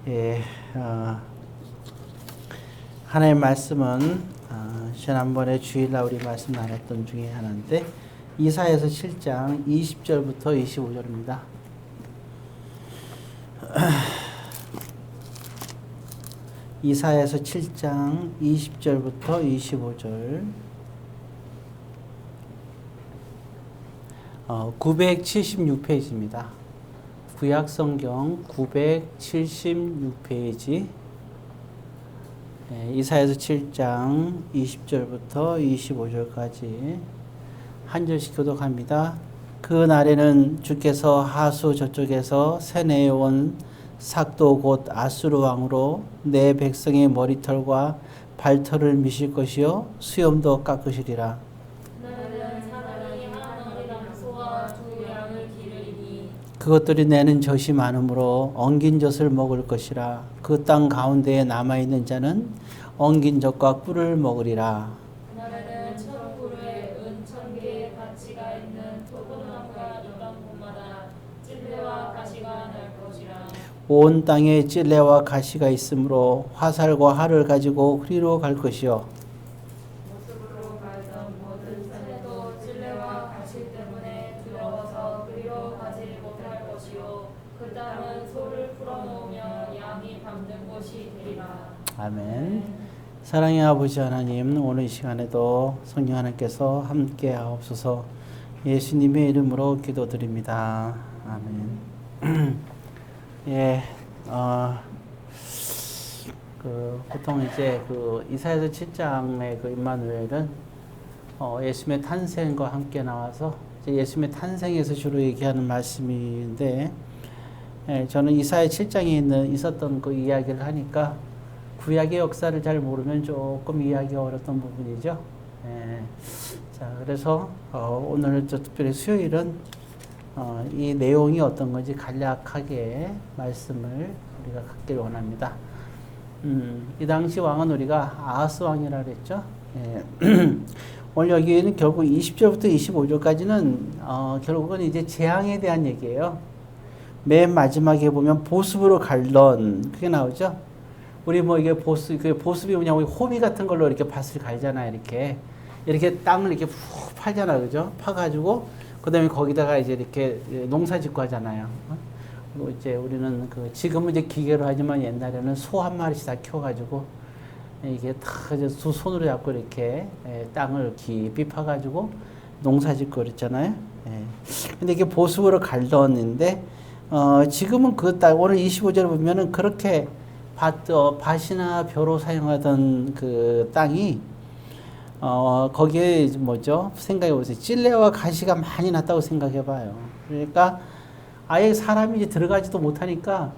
예, 하나님의 말씀은 지난번에 주일날 우리 말씀 나눴던 중에 하나인데 이사야서 7장 20절부터 25절입니다. 이사야서 7장 20절부터 25절 976페이지입니다. 구약성경 976페이지 이사야서 7장 20절부터 25절까지 한 절씩 교독합니다. 그 날에는 주께서 하수 저쪽에서 세내온 삭도 곧 아수르 왕으로 내 백성의 머리털과 발털을 미실 것이요 수염도 깎으시리라. 그것들이 내는 젖이 많으므로 엉긴 젖을 먹을 것이라. 그 땅 가운데에 남아있는 자는 엉긴 젖과 꿀을 먹으리라. 그날에는 천구루에 은 1000개의 가치가 있는 토고나무가 있던 곳마다 찔레와 가시가 날 것이라. 온 땅에 찔레와 가시가 있으므로 화살과 활을 가지고 그리로 갈 것이요 모습으로 갈던 모든 산에도 찔레와 가시 때문에 두려워서 그리로 가지 못할 것이요 그 땅은 소를 풀어놓으며 양이 밟는 곳이 되리라. 아멘. 사랑의 아버지 하나님, 오늘 이 시간에도 성령 하나님께서 함께 하옵소서. 예수님의 이름으로 기도드립니다. 아멘. 예, 보통 이제 이사야서 7장의 임마누엘은 예수님의 탄생과 함께 나와서 이제 예수님의 탄생에서 주로 얘기하는 말씀인데, 저는 이사야 7장에 있었던 그 이야기를 하니까 구약의 역사를 잘 모르면 조금 이해하기가 어렵던 부분이죠. 자, 그래서 오늘 특별히 수요일은 이 내용이 어떤 건지 간략하게 말씀을 우리가 갖기를 원합니다. 이 당시 왕은 우리가 아하스 왕이라고 그랬죠. 오늘 여기에는 결국 20절부터 25절까지는 결국은 이제 재앙에 대한 얘기예요. 맨 마지막에 보면 보습으로 갈던 그게 나오죠. 우리 뭐 이게 보습이 뭐냐, 우리 호미 같은 걸로 이렇게 밭을 갈잖아요. 이렇게 땅을 이렇게 푹 팔잖아, 그죠? 파가지고 그다음에 거기다가 이제 이렇게 농사 짓고 하잖아요. 그리고 이제 우리는 지금은 이제 기계로 하지만 옛날에는 소 한 마리씩 다 키워가지고 이게 다 이제 두 손으로 잡고 이렇게 땅을 깊이 파가지고 농사 짓고 그랬잖아요. 근데 이게 보습으로 갈던인데 지금은 오늘 25절에 보면은 그렇게 밭이나 벼로 사용하던 그 땅이 거기에 뭐죠? 생각해 보세요. 찔레와 가시가 많이 났다고 생각해 봐요. 그러니까 아예 사람이 이제 들어가지도 못하니까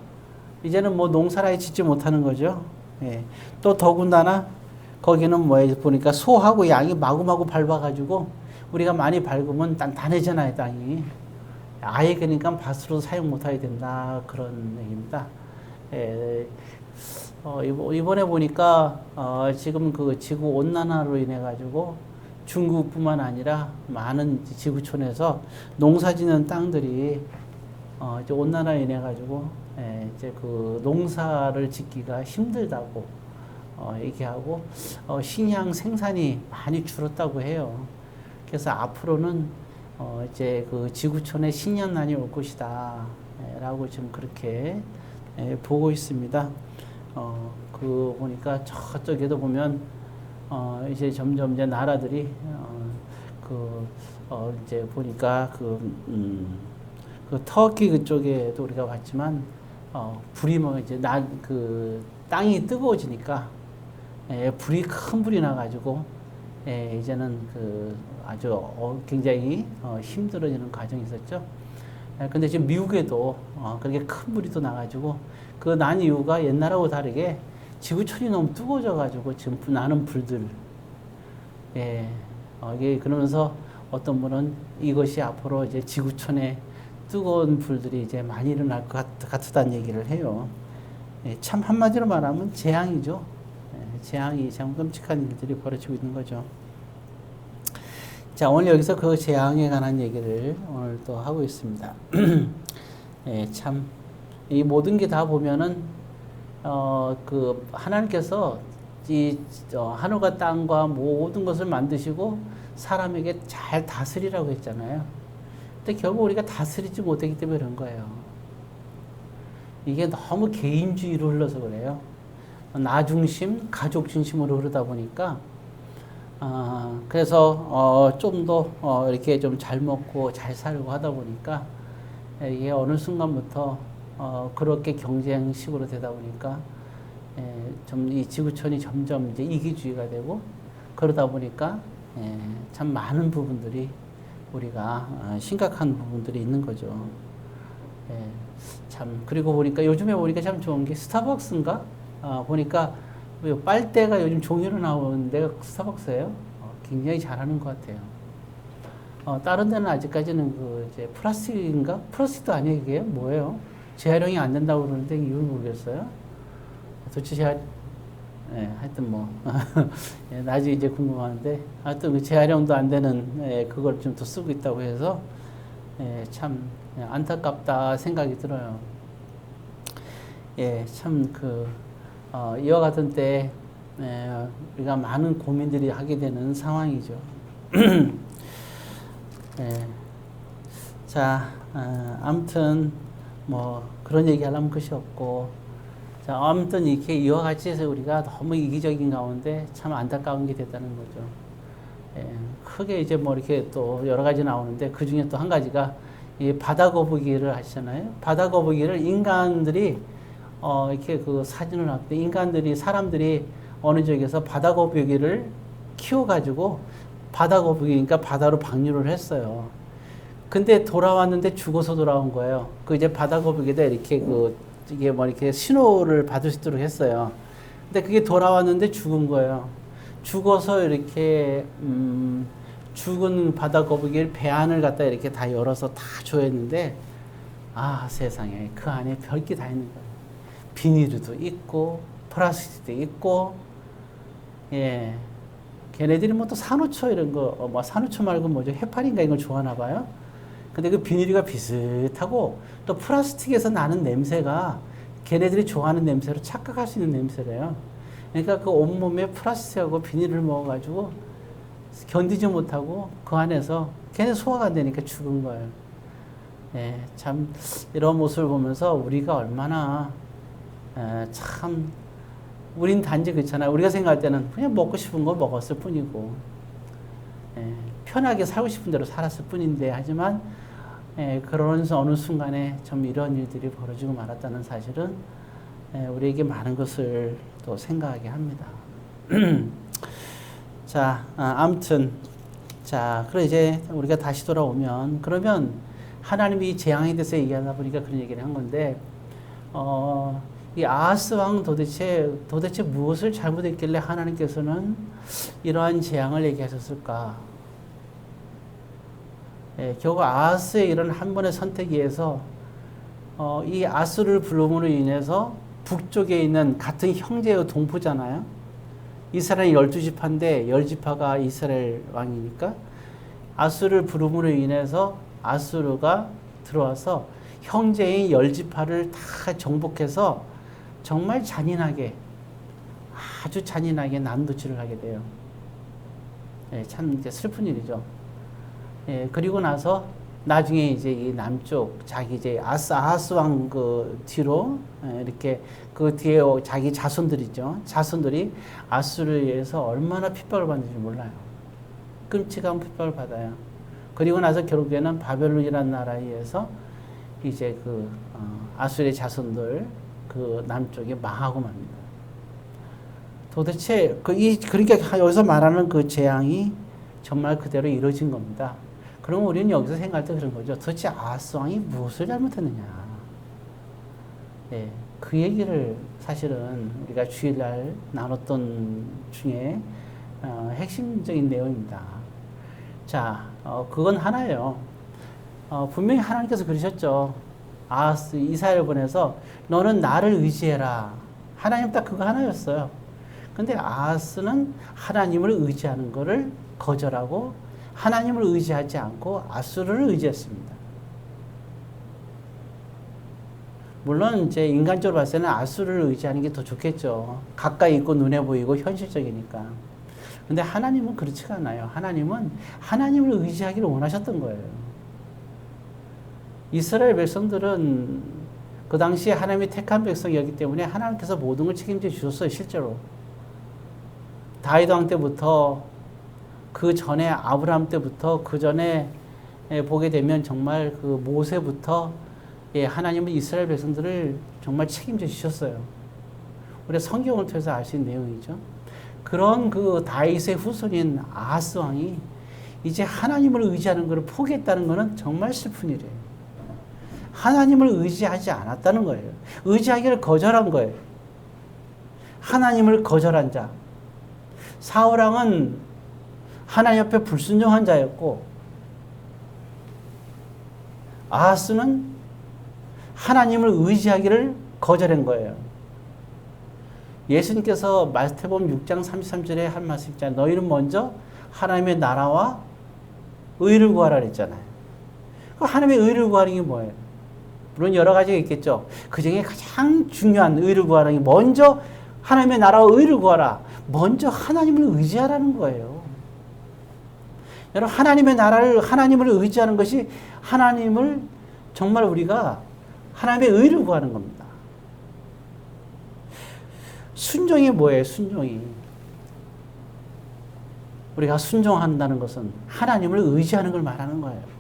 이제는 뭐 농사를 아예 짓지 못하는 거죠. 또 더군다나 거기는 보니까 소하고 양이 마구마구 밟아가지고 우리가 많이 밟으면 단단해잖아요, 땅이. 아예 그러니까 밭으로 사용 못하게 된다. 그런 얘기입니다. 이번에 보니까 지금 지구 온난화로 인해 가지고 중국뿐만 아니라 많은 지구촌에서 농사짓는 땅들이 이제 온난화로 인해 가지고 이제 농사를 짓기가 힘들다고 얘기하고 식량 생산이 많이 줄었다고 해요. 그래서 앞으로는 이제 지구촌에 식량난이 올 것이다 라고 지금 그렇게 보고 있습니다. 보니까 저쪽에도 보면 이제 점점 이제 나라들이 이제 보니까 터키 그쪽에도 우리가 봤지만 불이 이제 땅이 뜨거워지니까 불이 큰 불이 나가지고 이제는 아주 굉장히 힘들어지는 과정이 있었죠. 근데 지금 미국에도 그렇게 큰 불이 또 나가지고 난 이유가 옛날하고 다르게 지구촌이 너무 뜨거워져가지고 지금 나는 불들. 이게 그러면서 어떤 분은 이것이 앞으로 이제 지구촌에 뜨거운 불들이 이제 많이 일어날 것 같다는 얘기를 해요. 참 한마디로 말하면 재앙이죠. 재앙이 참 끔찍한 일들이 벌어지고 있는 거죠. 자, 오늘 여기서 그 재앙에 관한 얘기를 오늘 또 하고 있습니다. 참, 이 모든 게 다 보면은 그 하나님께서 이 하늘과 땅과 모든 것을 만드시고 사람에게 잘 다스리라고 했잖아요. 근데 결국 우리가 다스리지 못하기 때문에 그런 거예요. 이게 너무 개인주의로 흘러서 그래요. 나 중심, 가족 중심으로 흐르다 보니까 그래서 좀 더 이렇게 좀 잘 먹고 잘 살고 하다 보니까 이게 어느 순간부터 그렇게 경쟁식으로 되다 보니까 좀 이 지구촌이 점점 이제 이기주의가 되고 그러다 보니까 참 많은 부분들이 우리가 심각한 부분들이 있는 거죠. 참 그리고 보니까 요즘에 보니까 참 좋은 게 스타벅스인가 보니까 빨대가 요즘 종이로 나오는 데가 스타벅스예요. 굉장히 잘하는 것 같아요. 다른 데는 아직까지는 그 이제 플라스틱인가? 플라스틱도 아니에요, 이게 뭐예요? 재활용이 안 된다고 그러는데 이유를 모르겠어요. 도대체 하여튼 뭐 나중에 이제 궁금한데 하여튼 그 재활용도 안 되는 그걸 좀 더 쓰고 있다고 해서 참 안타깝다 생각이 들어요. 참 이와 같은 때 우리가 많은 고민들이 하게 되는 상황이죠. 자, 아무튼 뭐 그런 얘기 하려면 끝이 없고, 자, 아무튼 이렇게 이와 같이 해서 우리가 너무 이기적인 가운데 참 안타까운 게 됐다는 거죠. 크게 이제 뭐 이렇게 또 여러 가지 나오는데 그 중에 또 한 가지가 이 바다 거북이를 아시잖아요. 바다 거북이를 인간들이 이렇게 그 사진을 놨는데 인간들이 사람들이 어느 지역에서 바다 거북이를 키워가지고 바다 거북이니까 바다로 방류를 했어요. 근데 돌아왔는데 죽어서 돌아온 거예요. 그 이제 바다 거북이다 이렇게 이게 뭐 이렇게 신호를 받을 수 있도록 했어요. 근데 그게 돌아왔는데 죽은 거예요. 죽어서 이렇게 죽은 바다 거북이를 배 안을 갖다 이렇게 다 열어서 다 조였는데 세상에 그 안에 별게 다 있는 거예요. 비닐도 있고 플라스틱도 있고 걔네들이 뭐 또 산호초 이런 거 뭐 산호초 말고 뭐죠 해파리인가 이걸 좋아하나 봐요. 근데 그 비닐이가 비슷하고 또 플라스틱에서 나는 냄새가 걔네들이 좋아하는 냄새로 착각할 수 있는 냄새래요. 그러니까 그 온몸에 플라스틱하고 비닐을 먹어가지고 견디지 못하고 그 안에서 걔네 소화가 안 되니까 죽은 거예요. 참 이런 모습을 보면서 우리가 얼마나 참 우린 단지 그렇잖아요. 우리가 생각할 때는 그냥 먹고 싶은 거 먹었을 뿐이고 편하게 살고 싶은 대로 살았을 뿐인데 하지만 그러면서 어느 순간에 좀 이런 일들이 벌어지고 말았다는 사실은 우리에게 많은 것을 또 생각하게 합니다. 자, 아무튼 자, 그래 이제 우리가 다시 돌아오면 그러면 하나님이 재앙에 대해서 얘기하다 보니까 그런 얘기를 한 건데 이 아하스 왕 도대체 무엇을 잘못했길래 하나님께서는 이러한 재앙을 얘기하셨을까? 결국 아하스의 이런 한 번의 선택에 의해서 이 아수를 부름으로 인해서 북쪽에 있는 같은 형제의 동포잖아요. 이스라엘 12지파인데 10지파가 이스라엘 왕이니까 아수를 부름으로 인해서 아수르가 들어와서 형제인 10지파를 다 정복해서 정말 잔인하게 아주 잔인하게 난도질을 하게 돼요. 참 이제 슬픈 일이죠. 그리고 나서 나중에 이제 이 남쪽 자기 이제 아하스 왕 그 뒤로 이렇게 그 뒤에 자기 자손들이죠. 자손들이 아수르에 의해서 얼마나 핍박을 받는지 몰라요. 끔찍한 핍박을 받아요. 그리고 나서 결국에는 바벨론이라는 나라에 의해서 이제 그 아수르의 자손들 그 남쪽에 망하고 맙니다. 도대체 그러니까 여기서 말하는 그 재앙이 정말 그대로 이루어진 겁니다. 그럼 우리는 여기서 생각할 때 그런 거죠. 도대체 아하스 왕이 무엇을 잘못했느냐. 그 얘기를 사실은 우리가 주일날 나눴던 중에 핵심적인 내용입니다. 자, 그건 하나예요. 분명히 하나님께서 그러셨죠. 아하스 이사야를 보내서 너는 나를 의지해라. 하나님 딱 그거 하나였어요. 근데 아하스는 하나님을 의지하는 것을 거절하고 하나님을 의지하지 않고 아수르를 의지했습니다. 물론 이제 인간적으로 봤을 때는 아수를 의지하는 게 더 좋겠죠. 가까이 있고 눈에 보이고 현실적이니까. 근데 하나님은 그렇지가 않아요. 하나님은 하나님을 의지하기를 원하셨던 거예요. 이스라엘 백성들은 그 당시에 하나님이 택한 백성이었기 때문에 하나님께서 모든 걸 책임져 주셨어요, 실제로. 다윗 왕 때부터 그 전에 아브라함 때부터 그 전에 보게 되면 정말 그 모세부터 하나님은 이스라엘 백성들을 정말 책임져 주셨어요. 우리 성경을 통해서 알 수 있는 내용이죠. 그런 그 다윗의 후손인 아하스 왕이 이제 하나님을 의지하는 것을 포기했다는 것은 정말 슬픈 일이에요. 하나님을 의지하지 않았다는 거예요. 의지하기를 거절한 거예요. 하나님을 거절한 자. 사울 왕은 하나님 앞에 불순종한 자였고, 아하스는 하나님을 의지하기를 거절한 거예요. 예수님께서 마태복음 6장 33절에 한 말씀 있잖아요. 너희는 먼저 하나님의 나라와 의를 구하라 그랬잖아요. 그 하나님의 의를 구하는 게 뭐예요? 물론 여러 가지가 있겠죠. 그 중에 가장 중요한 의를 구하는 게 먼저 하나님의 나라와 의를 구하라. 먼저 하나님을 의지하라는 거예요. 여러분, 하나님의 나라를, 하나님을 의지하는 것이 하나님을 정말 우리가 하나님의 의를 구하는 겁니다. 순종이 뭐예요? 순종이. 우리가 순종한다는 것은 하나님을 의지하는 걸 말하는 거예요.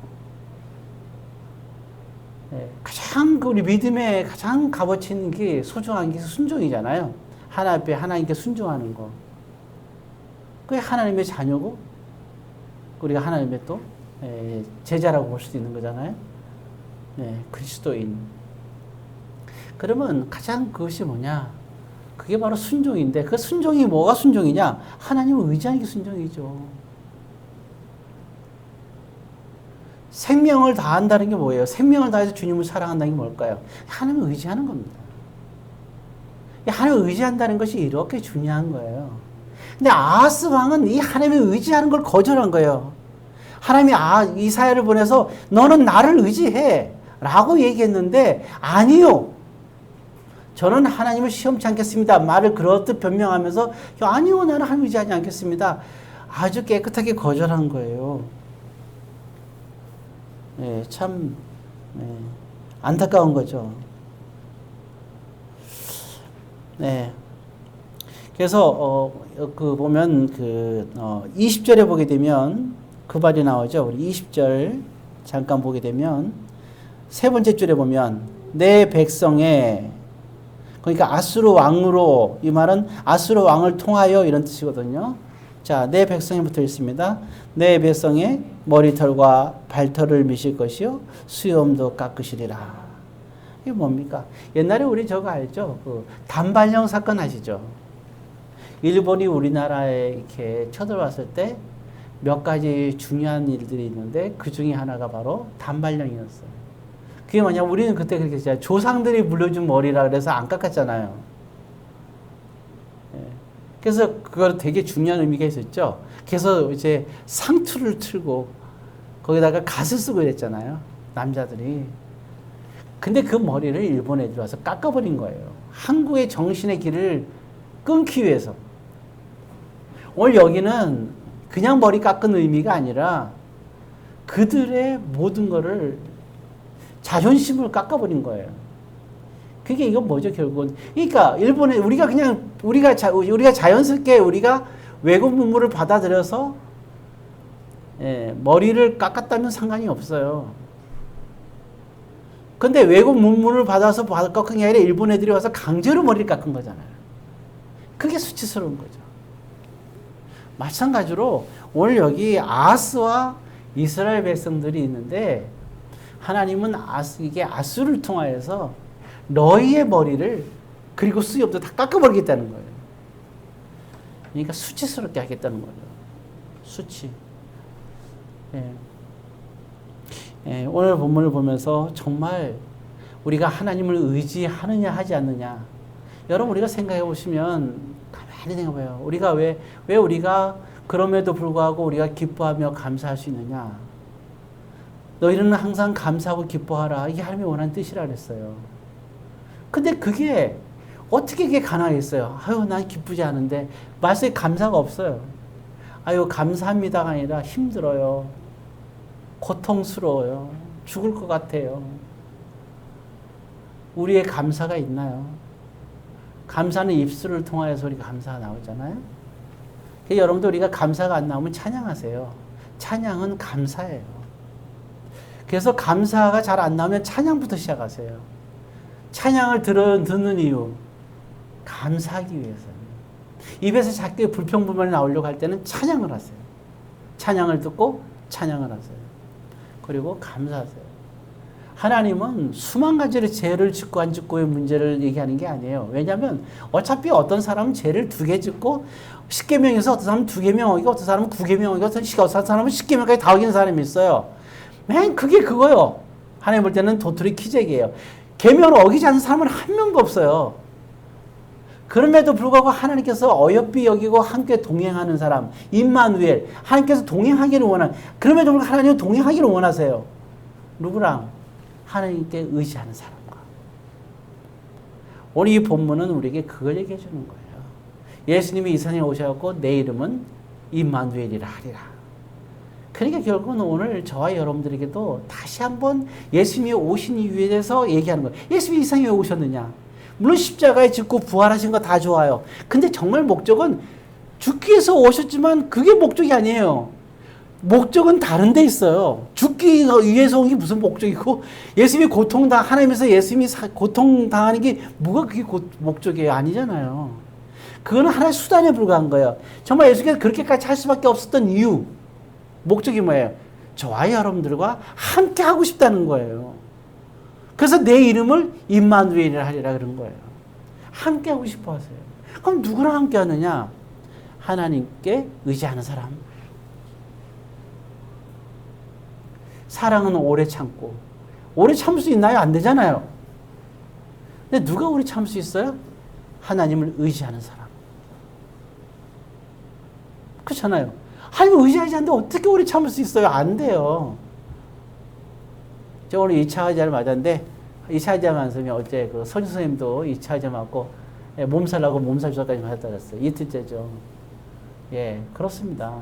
가장 우리 믿음의 가장 값어치 있는 게 소중한 게 순종이잖아요. 하나님 앞에 하나님께 순종하는 거. 그게 하나님의 자녀고 우리가 하나님의 또 제자라고 볼 수도 있는 거잖아요. 그리스도인. 그러면 가장 그것이 뭐냐? 그게 바로 순종인데, 그 순종이 뭐가 순종이냐? 하나님을 의지하는 게 순종이죠. 생명을 다한다는 게 뭐예요? 생명을 다해서 주님을 사랑한다는 게 뭘까요? 하나님을 의지하는 겁니다. 하나님을 의지한다는 것이 이렇게 중요한 거예요. 근데 아하스 왕은 이 하나님을 의지하는 걸 거절한 거예요. 하나님이 이사야를 보내서 너는 나를 의지해 라고 얘기했는데, 아니요, 저는 하나님을 시험치 않겠습니다. 말을 그렇듯 변명하면서 아니요, 나는 하나님 의지하지 않겠습니다. 아주 깨끗하게 거절한 거예요. 참 안타까운 거죠. 그래서 그 보면 20절에 보게 되면 그 말이 나오죠. 우리 20절 잠깐 보게 되면 세 번째 줄에 보면 내 백성의, 그러니까 아수르 왕으로, 이 말은 아수르 왕을 통하여 이런 뜻이거든요. 자, 내 백성에 붙어 있습니다. 내 백성의 머리털과 발털을 미실 것이요 수염도 깎으시리라. 이게 뭡니까? 옛날에 우리 저거 알죠? 그 단발령 사건 아시죠? 일본이 우리나라에 이렇게 쳐들어왔을 때 몇 가지 중요한 일들이 있는데 그 중에 하나가 바로 단발령이었어요. 그게 뭐냐? 우리는 그때 그렇게 했잖아요. 조상들이 물려준 머리라 그래서 안 깎았잖아요. 그래서 그거 되게 중요한 의미가 있었죠. 그래서 이제 상투를 틀고 거기다가 갓을 쓰고 이랬잖아요. 남자들이. 근데 그 머리를 일본 애들이 와서 깎아버린 거예요. 한국의 정신의 길을 끊기 위해서. 오늘 여기는 그냥 머리 깎은 의미가 아니라 그들의 모든 거를 자존심을 깎아버린 거예요. 그게 이건 뭐죠, 결국은? 그러니까 일본에 우리가 자연스럽게 우리가 외국 문물을 받아들여서 머리를 깎았다면 상관이 없어요. 근데 외국 문물을 받아서 깎은 게 아니라 일본 애들이 와서 강제로 머리를 깎은 거잖아요. 그게 수치스러운 거죠. 마찬가지로 오늘 여기 아하스와 이스라엘 백성들이 있는데 하나님은 이게 아수를 통하여서 너희의 머리를 그리고 수염도 다 깎아버리겠다는 거예요. 그러니까 수치스럽게 하겠다는 거죠. 수치. 오늘 본문을 보면서 정말 우리가 하나님을 의지하느냐 하지 않느냐. 여러분, 우리가 생각해 보시면 가만히 생각해봐요. 우리가 왜 우리가 그럼에도 불구하고 우리가 기뻐하며 감사할 수 있느냐. 너희는 항상 감사하고 기뻐하라. 이게 하나님이 원하는 뜻이라 그랬어요. 근데 그게 어떻게 그게 가능하겠어요? 아유, 난 기쁘지 않은데 말씀에 감사가 없어요. 아유, 감사합니다가 아니라 힘들어요. 고통스러워요. 죽을 것 같아요. 우리의 감사가 있나요? 감사는 입술을 통하여서 우리가 감사가 나오잖아요. 여러분들 우리가 감사가 안 나오면 찬양하세요. 찬양은 감사예요. 그래서 감사가 잘 안 나오면 찬양부터 시작하세요. 찬양을 듣는 이유, 감사하기 위해서요. 입에서 자꾸 불평불만이 나오려고 할 때는 찬양을 하세요. 찬양을 듣고 찬양을 하세요. 그리고 감사하세요. 하나님은 수만 가지의 죄를 짓고 안 짓고의 문제를 얘기하는 게 아니에요. 왜냐하면 어차피 어떤 사람은 죄를 2개 짓고 10계명에서 어떤 사람은 2계명 어기고 어떤 사람은 9계명 어기고 어떤 사람은 10계명까지 다 어기는 사람이 있어요. 맨 그게 그거요. 하나님 볼 때는 도토리 키재기예요. 계명을 어기지 않는 사람은 한 명도 없어요. 그럼에도 불구하고 하나님께서 어여삐 여기고 함께 동행하는 사람, 임마누엘, 하나님께서 동행하기를 원하는, 그럼에도 불구하고 하나님은 동행하기를 원하세요. 누구랑? 하나님께 의지하는 사람과. 오늘 이 본문은 우리에게 그걸 얘기해 주는 거예요. 예수님이 이 세상에 오셔서 내 이름은 임마누엘이라 하리라. 그러니까 결국은 오늘 저와 여러분들에게도 다시 한번 예수님이 오신 이유에 대해서 얘기하는 거예요. 예수님이 이 세상에 왜 오셨느냐? 물론 십자가에 짓고 부활하신 거 다 좋아요. 근데 정말 목적은 죽기 위해서 오셨지만 그게 목적이 아니에요. 목적은 다른 데 있어요. 죽기 위해서 온 게 무슨 목적이고, 예수님이 하나님에서 예수님이 고통당하는 게 뭐가 그게 목적이에요? 아니잖아요. 그거는 하나의 수단에 불과한 거예요. 정말 예수님께서 그렇게까지 할 수밖에 없었던 이유, 목적이 뭐예요? 저와 여러분들과 함께 하고 싶다는 거예요. 그래서 내 이름을 임마누엘이라 하리라 그런 거예요. 함께 하고 싶어 하세요. 그럼 누구랑 함께 하느냐? 하나님께 의지하는 사람. 사랑은 오래 참고. 오래 참을 수 있나요? 안 되잖아요. 근데 누가 오래 참을 수 있어요? 하나님을 의지하는 사람. 그렇잖아요. 하나님을 의지하지 않는데 어떻게 오래 참을 수 있어요? 안 돼요. 저 오늘 2차 의자를 맞았는데, 2차 의자 맞으면 어제 그 선임 선생님도 2차 의자 맞고, 예, 몸살하고 몸살 주사까지 맞았다 그랬어요. 이틀째죠. 예, 그렇습니다.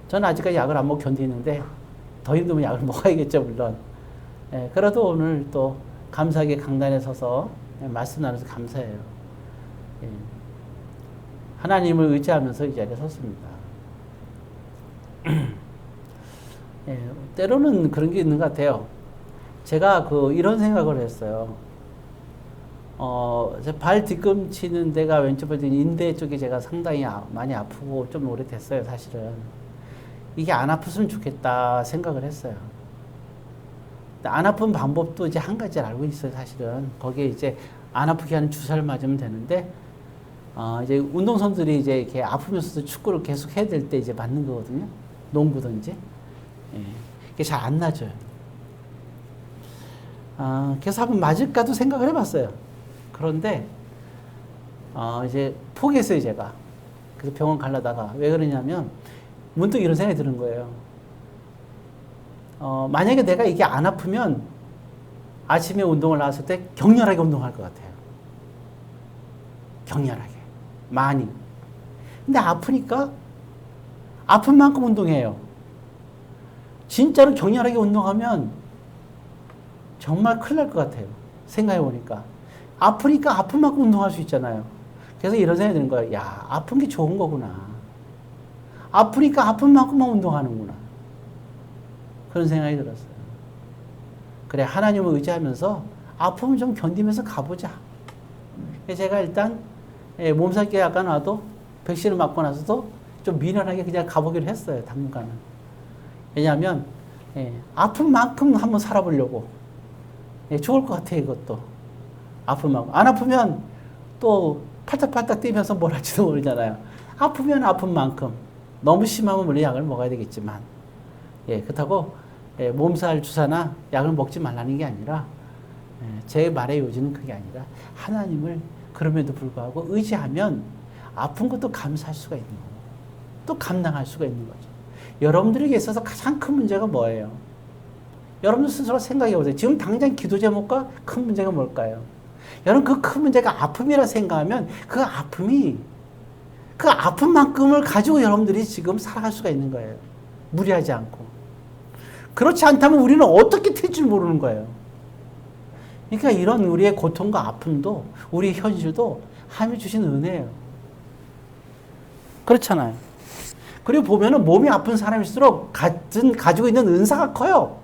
저는 아직까지 약을 안 먹고 견디는데, 더 힘들면 약을 먹어야겠죠, 물론. 예, 그래도 오늘 또 감사하게 강단에 서서 말씀 나눠서 감사해요. 예. 하나님을 의지하면서 이 자리에 섰습니다. 예, 때로는 그런 게 있는 것 같아요. 제가 이런 생각을 했어요. 제 발 뒤꿈치는 데가 왼쪽 발 인대 쪽에 제가 상당히 많이 아프고 좀 오래됐어요, 사실은. 이게 안 아팠으면 좋겠다 생각을 했어요. 안 아픈 방법도 이제 한 가지 알고 있어요, 사실은. 거기에 이제 안 아프게 하는 주사를 맞으면 되는데, 이제 운동선수들이 이제 이렇게 아프면서도 축구를 계속 해야 될 때 이제 맞는 거거든요. 농구든지. 예. 이게 잘 안 나져요. 그래서 한번 맞을까도 생각을 해봤어요. 그런데, 이제 포기했어요, 제가. 그래서 병원 가려다가. 왜 그러냐면, 문득 이런 생각이 드는 거예요. 만약에 내가 이게 안 아프면 아침에 운동을 나왔을 때 격렬하게 운동할 것 같아요. 격렬하게. 많이. 근데 아프니까 아픈 만큼 운동해요. 진짜로 격렬하게 운동하면 정말 큰일 날 것 같아요. 생각해 보니까. 아프니까 아픈 만큼 운동할 수 있잖아요. 그래서 이런 생각이 드는 거예요. 야, 아픈 게 좋은 거구나. 아프니까 아픈 만큼만 운동하는구나. 그런 생각이 들었어요. 그래, 하나님을 의지하면서 아픔을 좀 견디면서 가보자. 제가 일단 몸살기 약간 와도 백신을 맞고 나서도 좀 미련하게 그냥 가보기로 했어요, 당분간은. 왜냐하면 아픈 만큼 한번 살아보려고. 좋을 것 같아요, 이것도. 아픈 만큼. 안 아프면 또 팔딱팔딱 뛰면서 뭘 할지도 모르잖아요. 아프면 아픈 만큼. 너무 심하면 물론 약을 먹어야 되겠지만, 그렇다고 몸살 주사나 약을 먹지 말라는 게 아니라, 제 말의 요지는 그게 아니라 하나님을 그럼에도 불구하고 의지하면 아픈 것도 감사할 수가 있는 거고, 또 감당할 수가 있는 거죠. 여러분들에게 있어서 가장 큰 문제가 뭐예요? 여러분들 스스로 생각해 보세요. 지금 당장 기도 제목과 큰 문제가 뭘까요? 여러분 그 큰 문제가 아픔이라 생각하면 그 아픔만큼을 가지고 여러분들이 지금 살아갈 수가 있는 거예요. 무리하지 않고. 그렇지 않다면 우리는 어떻게 될 줄 모르는 거예요. 그러니까 이런 우리의 고통과 아픔도 우리 현실도 하나님이 주신 은혜예요. 그렇잖아요. 그리고 보면은 몸이 아픈 사람일수록 가지고 있는 은사가 커요.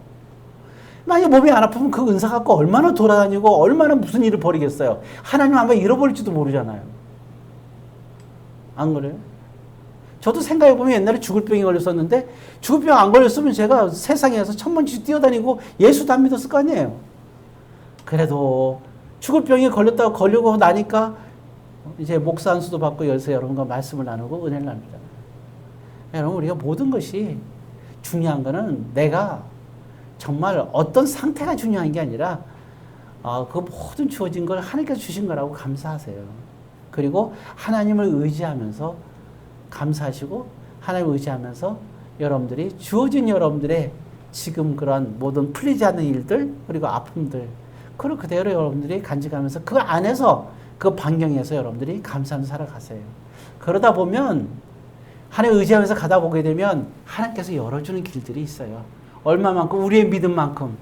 만약에 몸이 안 아프면 그 은사 갖고 얼마나 돌아다니고 얼마나 무슨 일을 벌이겠어요. 하나님 아마 잃어버릴지도 모르잖아요. 안 그래요? 저도 생각해보면 옛날에 죽을 병이 걸렸었는데 죽을 병 안 걸렸으면 제가 세상에서 천만지 뛰어다니고 예수도 안 믿었을 거 아니에요. 그래도 죽을 병이 걸리고 나니까 이제 목사 안수도 받고 여기서 여러분과 말씀을 나누고 은혜를 나눕니다. 여러분 우리가 모든 것이 중요한 거는 내가 정말 어떤 상태가 중요한 게 아니라 그 모든 주어진 걸 하나님께서 주신 거라고 감사하세요. 그리고 하나님을 의지하면서 감사하시고 하나님을 의지하면서 여러분들이 주어진 여러분들의 지금 그런 모든 풀리지 않는 일들 그리고 아픔들 그걸 그대로 여러분들이 간직하면서 그 안에서 그 반경에서 여러분들이 감사하면서 살아가세요. 그러다 보면 하나님 의지하면서 가다 보게 되면 하나님께서 열어주는 길들이 있어요. 얼마만큼 우리의 믿음만큼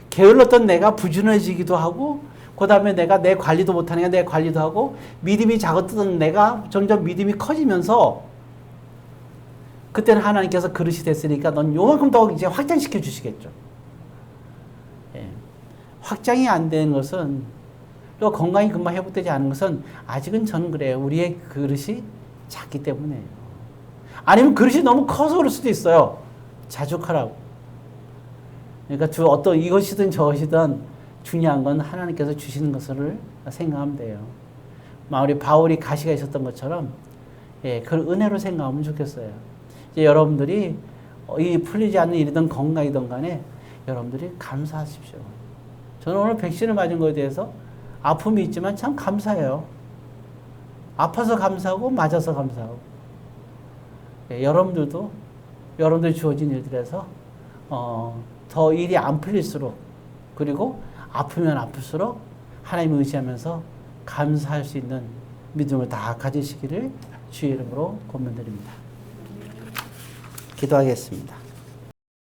게을렀던 내가 부지런해지기도 하고 그 다음에 내가 내 관리도 못하니까 내 관리도 하고 믿음이 작았던 내가 점점 믿음이 커지면서 그때는 하나님께서 그릇이 됐으니까 넌 요만큼 더 이제 확장시켜 주시겠죠. 예. 확장이 안 되는 것은 또 건강이 금방 회복되지 않은 것은 아직은 저는 그래요. 우리의 그릇이 작기 때문에요. 아니면 그릇이 너무 커서 그럴 수도 있어요. 자족하라고. 그러니까 어떤 이것이든 저것이든 중요한 건 하나님께서 주시는 것을 생각하면 돼요. 우리 바울이 가시가 있었던 것처럼 그걸 은혜로 생각하면 좋겠어요. 이제 여러분들이 이 풀리지 않는 일이든 건강이든 간에 여러분들이 감사하십시오. 저는 오늘 백신을 맞은 것에 대해서 아픔이 있지만 참 감사해요. 아파서 감사하고 맞아서 감사하고 여러분들도 여러분들 주어진 일들에서 더 일이 안 풀릴수록 그리고 아프면 아플수록 하나님을 의지하면서 감사할 수 있는 믿음을 다 가지시기를 주의 이름으로 권면드립니다. 기도하겠습니다.